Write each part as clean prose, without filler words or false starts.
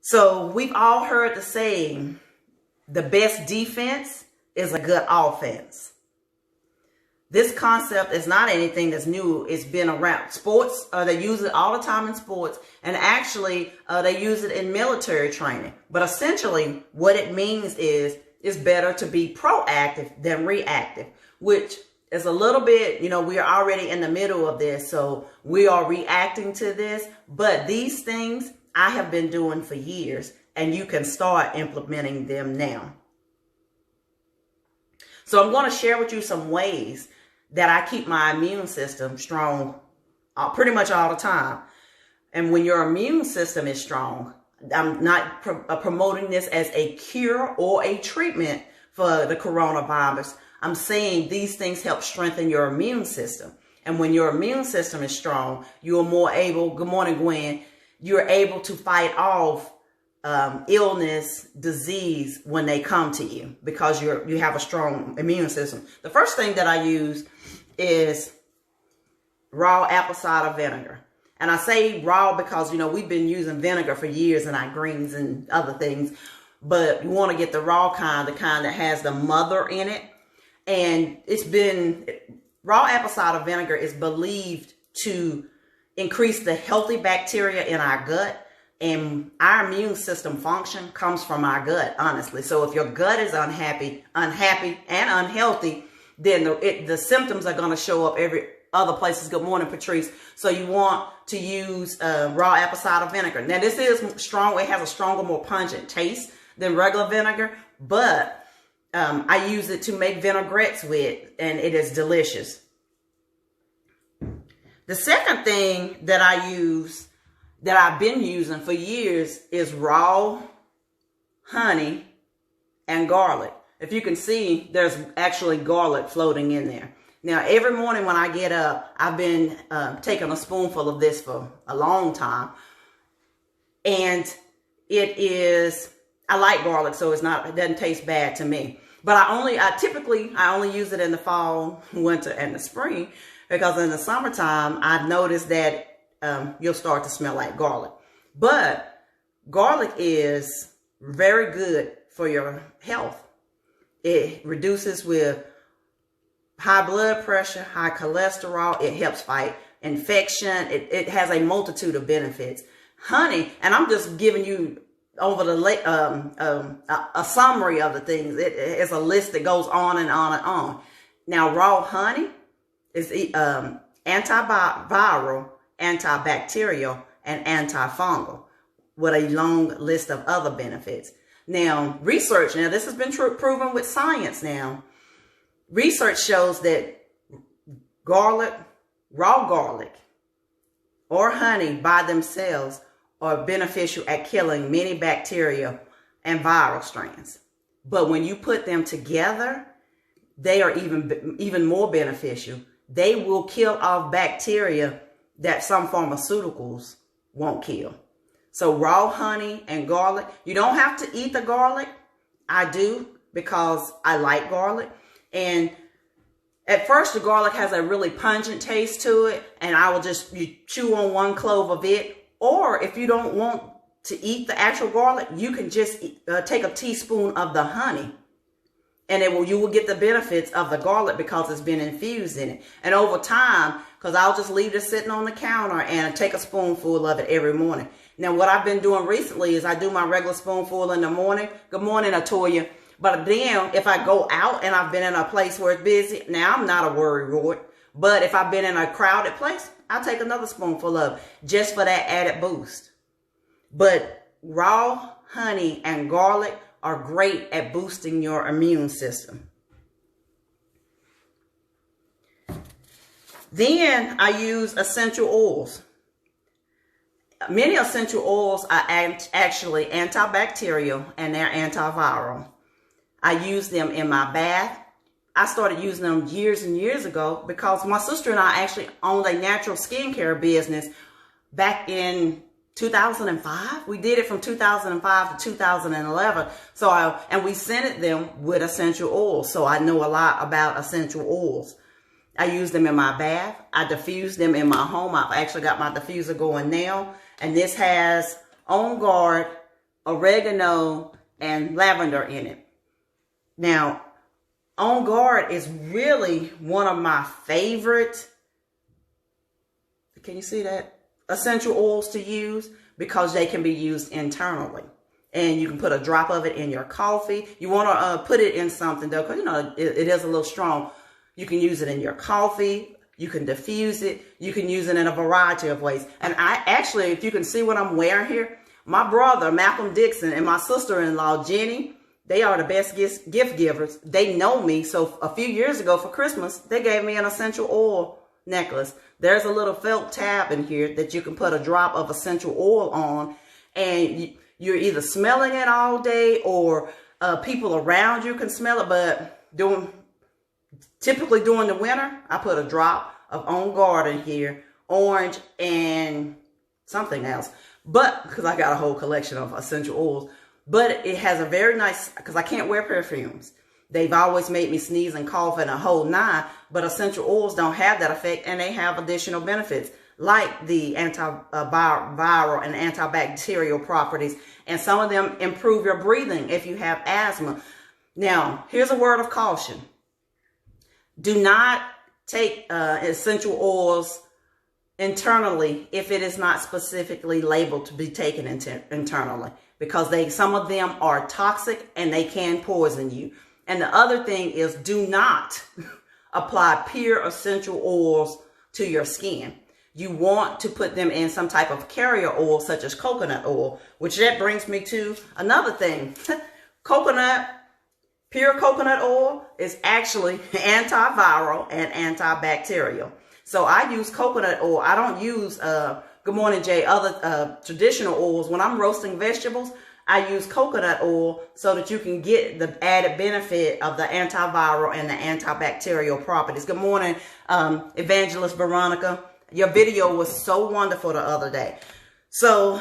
So we've all heard the saying, the best defense is a good offense. This concept is not anything that's new. It's been around. Sports, they use it all the time in sports. And actually, they use it in military training. But essentially, what it means is it's better to be proactive than reactive, which is a little bit, we are already in the middle of this. So we are reacting to this. But these things I have been doing for years, and you can start implementing them now. So I'm going to share with you some ways that I keep my immune system strong pretty much all the time. And when your immune system is strong, I'm not promoting this as a cure or a treatment for the coronavirus. I'm saying these things help strengthen your immune system. And when your immune system is strong, you're more able, good morning, Gwen, you're able to fight off illness, disease when they come to you because you have a strong immune system. The first thing that I use is raw apple cider vinegar. And I say raw because, we've been using vinegar for years in our greens and other things. But you want to get the raw kind, the kind that has the mother in it. And raw apple cider vinegar is believed to increase the healthy bacteria in our gut. And our immune system function comes from our gut, honestly. So if your gut is unhappy and unhealthy, then the symptoms are going to show up every other places. Good morning, Patrice. So you want to use raw apple cider vinegar. Now, this is strong. It has a stronger, more pungent taste than regular vinegar. But I use it to make vinaigrettes with, and it is delicious. The second thing that I use, that I've been using for years, is raw honey and garlic. If you can see, there's actually garlic floating in there. Now, every morning when I get up, I've been taking a spoonful of this for a long time. And I like garlic, so it doesn't taste bad to me. But I typically only use it in the fall, winter, and the spring, because in the summertime, I've noticed that you'll start to smell like garlic. But garlic is very good for your health. It reduces with high blood pressure, high cholesterol. It helps fight infection. It has a multitude of benefits. Honey, and I'm just giving you over a summary of the things. It is a list that goes on and on and on. Now, raw honey is antiviral, antibacterial, and antifungal, with a long list of other benefits. Now, research, this has been proven with science now. Research shows that raw garlic, or honey by themselves are beneficial at killing many bacteria and viral strains. But when you put them together, they are even more beneficial. They will kill off bacteria that some pharmaceuticals won't kill. So raw honey and garlic, you don't have to eat the garlic. I do, because I like garlic. And at first, the garlic has a really pungent taste to it, and you chew on one clove of it. Or if you don't want to eat the actual garlic, you can just take a teaspoon of the honey, and you will get the benefits of the garlic because it's been infused in it. And over time, because I'll just leave it sitting on the counter and take a spoonful of it every morning. Now, what I've been doing recently is I do my regular spoonful in the morning. Good morning, Atoya. But then if I go out and I've been in a place where it's busy, now I'm not a worrywart. But if I've been in a crowded place, I'll take another spoonful of it just for that added boost. But raw honey and garlic are great at boosting your immune system. Then I use essential oils. Many essential oils are actually antibacterial and they're antiviral. I use them in my bath. I started using them years and years ago because my sister and I actually owned a natural skincare business back in 2005. We did it from 2005 to 2011. And we scented them with essential oils. So I know a lot about essential oils. I use them in my bath. I diffuse them in my home. I've actually got my diffuser going now. And this has On Guard oregano, and lavender in it. Now, On Guard is really one of my favorite, can you see that? Essential oils to use, because they can be used internally. And you can put a drop of it in your coffee. You want to put it in something though, because you know it is a little strong. You can use it in your coffee. You can diffuse it. You can use it in a variety of ways. And I actually, if you can see what I'm wearing here, my brother, Malcolm Dixon, and my sister-in-law, Jenny, they are the best gift givers. They know me. So a few years ago for Christmas, they gave me an essential oil necklace. There's a little felt tab in here that you can put a drop of essential oil on, and you're either smelling it all day, or people around you can smell it. But typically during the winter, I put a drop of On Guard in here, orange and something else. But because I got a whole collection of essential oils, but it has a very nice, because I can't wear perfumes. They've always made me sneeze and cough and a whole nine, but essential oils don't have that effect, and they have additional benefits like the antiviral and antibacterial properties, and some of them improve your breathing if you have asthma. Now, here's a word of caution. Do not take essential oils internally if it is not specifically labeled to be taken internally, because some of them are toxic and they can poison you. And the other thing is, do not apply pure essential oils to your skin. You want to put them in some type of carrier oil, such as coconut oil, which that brings me to another thing. Pure coconut oil is actually antiviral and antibacterial. So I use coconut oil. I don't use, good morning, Jay, other traditional oils. When I'm roasting vegetables, I use coconut oil so that you can get the added benefit of the antiviral and the antibacterial properties. Good morning, Evangelist Veronica. Your video was so wonderful the other day. So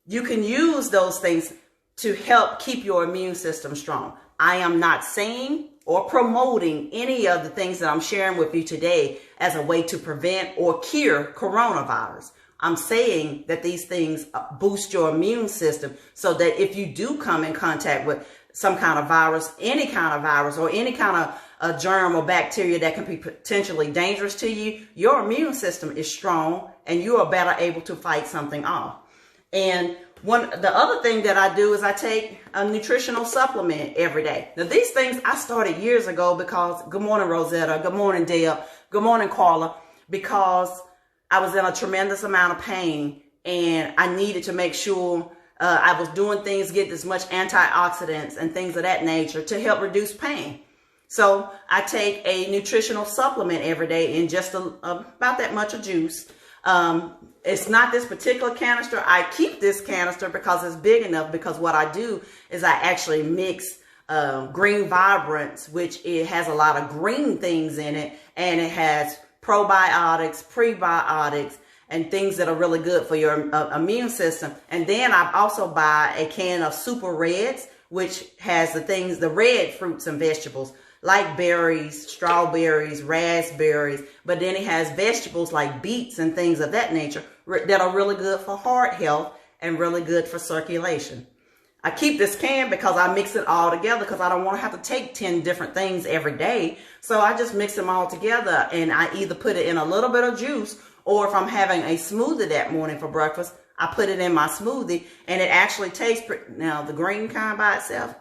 you can use those things to help keep your immune system strong. I am not saying or promoting any of the things that I'm sharing with you today as a way to prevent or cure coronavirus. I'm saying that these things boost your immune system so that if you do come in contact with some kind of virus, any kind of virus, or any kind of a germ or bacteria that can be potentially dangerous to you, your immune system is strong and you are better able to fight something off. And the other thing that I do is I take a nutritional supplement every day. Now, these things I started years ago because, good morning, Rosetta, good morning, Deb, good morning, Carla, because I was in a tremendous amount of pain and I needed to make sure I was doing things, get as much antioxidants and things of that nature to help reduce pain. So I take a nutritional supplement every day in just about that much of juice. It's not this particular canister. I keep this canister because it's big enough, because what I do is I actually mix Green Vibrance, which it has a lot of green things in it, and it has probiotics, prebiotics, and things that are really good for your immune system. And then I also buy a can of Super Reds, which has the red fruits and vegetables like berries, strawberries, raspberries, but then it has vegetables like beets and things of that nature that are really good for heart health and really good for circulation. I keep this can because I mix it all together because I don't want to have to take 10 different things every day. So I just mix them all together, and I either put it in a little bit of juice, or if I'm having a smoothie that morning for breakfast, I put it in my smoothie, and it actually tastes now, the green kind by itself,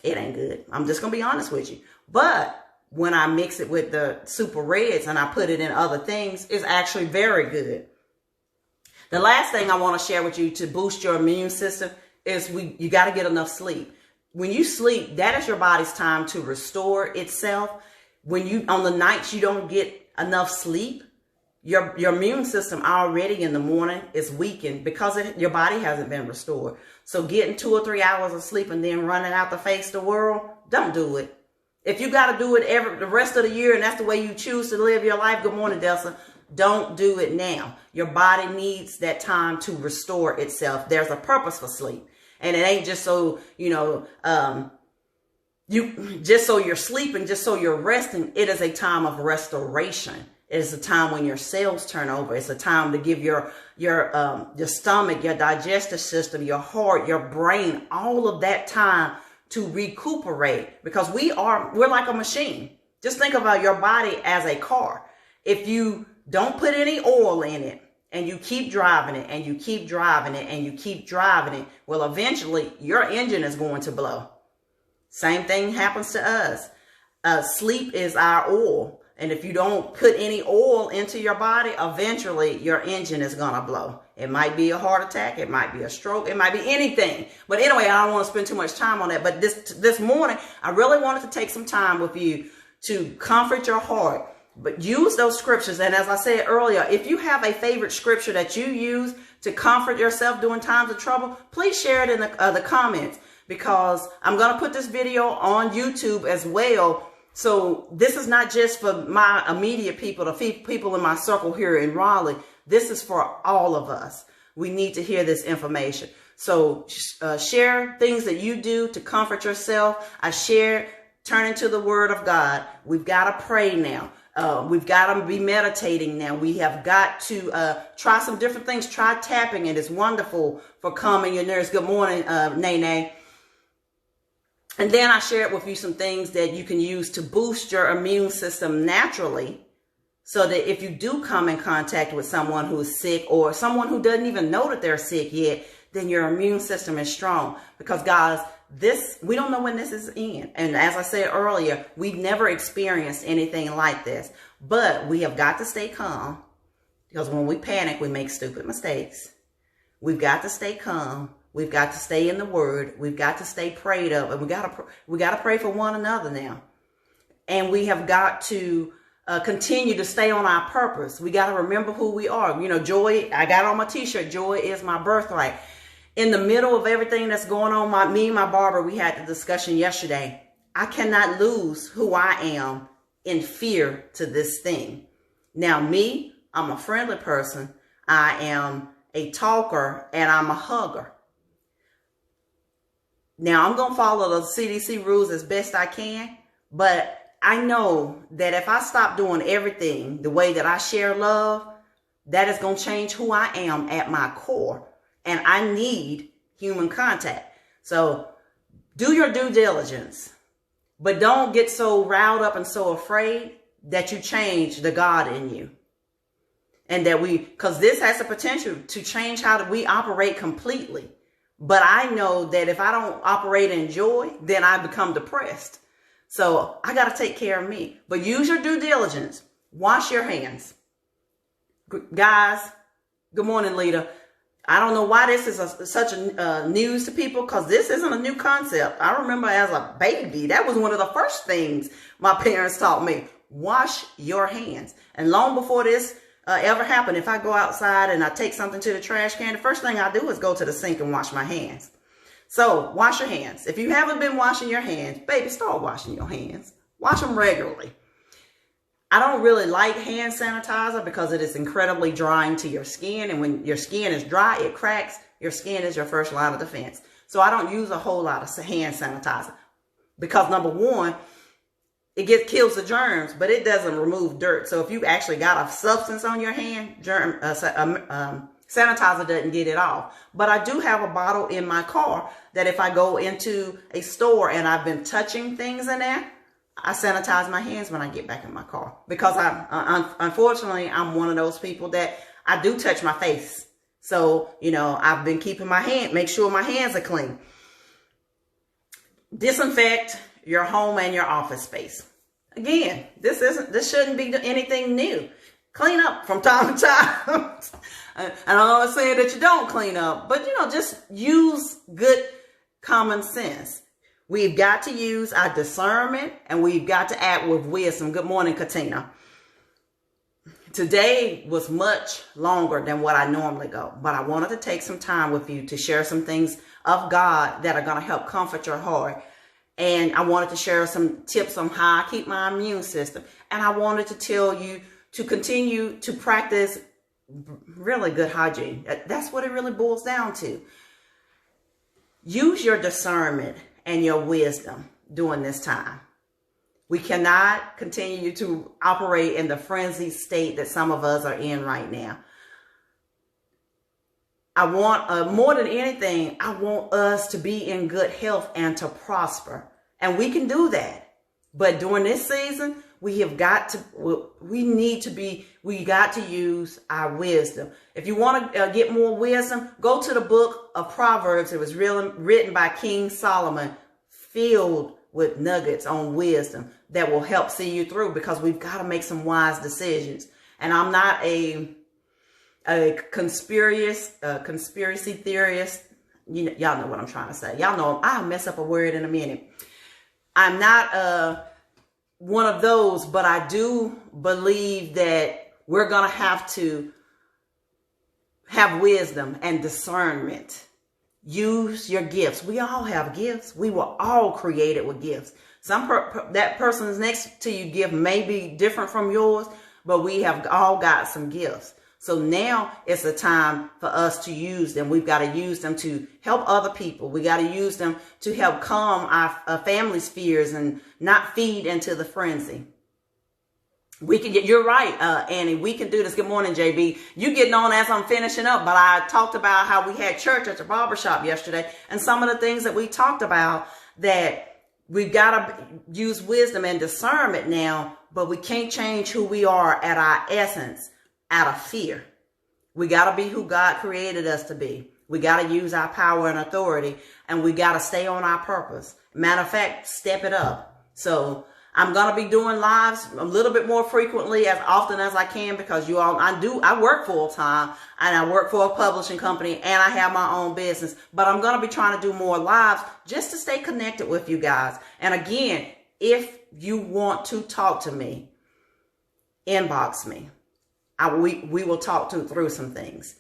it ain't good. I'm just going to be honest with you. But when I mix it with the Super Reds and I put it in other things, it's actually very good. The last thing I want to share with you to boost your immune system is you got to get enough sleep. When you sleep, that is your body's time to restore itself. When on the nights you don't get enough sleep, your immune system already in the morning is weakened because your body hasn't been restored. So getting 2 or 3 hours of sleep and then running out to face the world, don't do it. If you got to do it the rest of the year and that's the way you choose to live your life, good morning, Dixon, don't do it now. Your body needs that time to restore itself. There's a purpose for sleep. And it ain't just so, just so you're sleeping, just so you're resting. It is a time of restoration. It's a time when your cells turn over. It's a time to give your stomach, your digestive system, your heart, your brain, all of that time to recuperate, because we're like a machine. Just think about your body as a car. If you don't put any oil in it and you keep driving it and you keep driving it and you keep driving it, well, eventually your engine is going to blow. Same thing happens to us. Sleep is our oil. And if you don't put any oil into your body, eventually your engine is going to blow. It might be a heart attack. It might be a stroke. It might be anything. But anyway, I don't want to spend too much time on that. But this morning, I really wanted to take some time with you to comfort your heart. But use those scriptures. And as I said earlier, if you have a favorite scripture that you use to comfort yourself during times of trouble, please share it in the comments, because I'm going to put this video on YouTube as well. So this is not just for my immediate people, the people in my circle here in Raleigh. This is for all of us. We need to hear this information. So share things that you do to comfort yourself. I share, turning to the word of God. We've got to pray now. We've got to be meditating now. We have got to try some different things. Try tapping. It is wonderful for calming your nerves. Good morning, Nene. And then I shared with you some things that you can use to boost your immune system naturally, so that if you do come in contact with someone who's sick or someone who doesn't even know that they're sick yet, then your immune system is strong. Because guys, we don't know when this is in. And as I said earlier, we've never experienced anything like this. But we have got to stay calm, because when we panic, we make stupid mistakes. We've got to stay calm. We've got to stay in the word. We've got to stay prayed up. And we got to pray for one another now. And we have got to continue to stay on our purpose. We got to remember who we are. You know, joy, I got on my t-shirt, joy is my birthright. In the middle of everything that's going on, me and my barber, we had the discussion yesterday. I cannot lose who I am in fear to this thing. Now, me, I'm a friendly person. I am a talker, and I'm a hugger. Now, I'm going to follow the CDC rules as best I can, but I know that if I stop doing everything the way that I share love, that is going to change who I am at my core, and I need human contact. So do your due diligence, but don't get so riled up and so afraid that you change the God in you. And that because this has the potential to change how we operate completely. But I know that if I don't operate in joy, then I become depressed. So I got to take care of me. But use your due diligence. Wash your hands. Guys, good morning, Lita. I don't know why this is such a news to people, because this isn't a new concept. I remember as a baby, that was one of the first things my parents taught me. Wash your hands. And long before this ever happened, if I go outside and I take something to the trash can, the first thing I do is go to the sink and wash my hands. So wash your hands. If you haven't been washing your hands, baby, start washing your hands. Wash them regularly. I don't really like hand sanitizer because it is incredibly drying to your skin. And when your skin is dry, it cracks. Your skin is your first line of defense. So I don't use a whole lot of hand sanitizer because, number one, it kills the germs, but it doesn't remove dirt. So if you actually got a substance on your hand, sanitizer doesn't get it off. But I do have a bottle in my car that if I go into a store and I've been touching things in there, I sanitize my hands when I get back in my car. Because unfortunately, I'm one of those people that I do touch my face. So, you know, I've been keeping make sure my hands are clean. Disinfect your home and your office space. Again, this shouldn't be anything new. Clean up from time to time. And I'm not saying that you don't clean up, but you know, just use good common sense. We've got to use our discernment, and we've got to act with wisdom. Good morning, Katina. Today was much longer than what I normally go, but I wanted to take some time with you to share some things of God that are going to help comfort your heart. And I wanted to share some tips on how I keep my immune system. And I wanted to tell you to continue to practice really good hygiene. That's what it really boils down to. Use your discernment and your wisdom during this time. We cannot continue to operate in the frenzied state that some of us are in right now. I want, more than anything, I want us to be in good health and to prosper. And we can do that. But during this season, we got to use our wisdom. If you want to get more wisdom, go to the book of Proverbs. It was written by King Solomon, filled with nuggets on wisdom that will help see you through, because we've got to make some wise decisions. And I'm not a conspiracy theorist. Y'all know what I'm trying to say. Y'all know I'll mess up a word in a minute. I'm not one of those, but I do believe that we're going to have wisdom and discernment. Use your gifts. We all have gifts. We were all created with gifts. That person's next to you gift may be different from yours, but we have all got some gifts. So now it's a time for us to use them. We've got to use them to help other people. We got to use them to help calm our family's fears and not feed into the frenzy. We can get, you're right, Annie, we can do this. Good morning, JB. You getting on as I'm finishing up, but I talked about how we had church at the barbershop yesterday and some of the things that we talked about, that we've got to use wisdom and discernment now, but we can't change who we are at our essence out of fear. We got to be who God created us to be. We got to use our power and authority, and we got to stay on our purpose. Matter of fact, step it up. So I'm going to be doing lives a little bit more frequently, as often as I can, because I work full time and I work for a publishing company and I have my own business, but I'm going to be trying to do more lives just to stay connected with you guys. And again, if you want to talk to me, inbox me. We will talk through some things.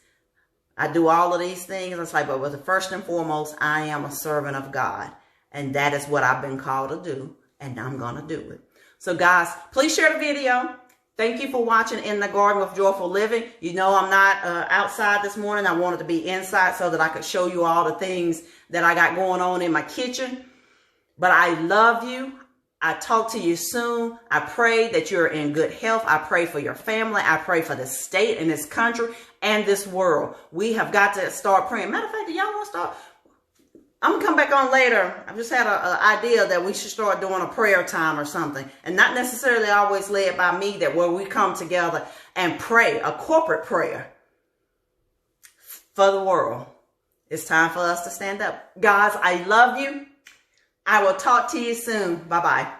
I do all of these things. It's like, but first and foremost, I am a servant of God, and that is what I've been called to do. And I'm going to do it. So guys, please share the video. Thank you for watching In the Garden with Joyful Living. You know, I'm not outside this morning. I wanted to be inside so that I could show you all the things that I got going on in my kitchen. But I love you. I talk to you soon. I pray that you're in good health. I pray for your family. I pray for the state and this country and this world. We have got to start praying. Matter of fact, do y'all want to start? I'm going to come back on later. I just had an idea that we should start doing a prayer time or something. And not necessarily always led by me, that where we come together and pray, a corporate prayer for the world. It's time for us to stand up. Guys, I love you. I will talk to you soon. Bye-bye.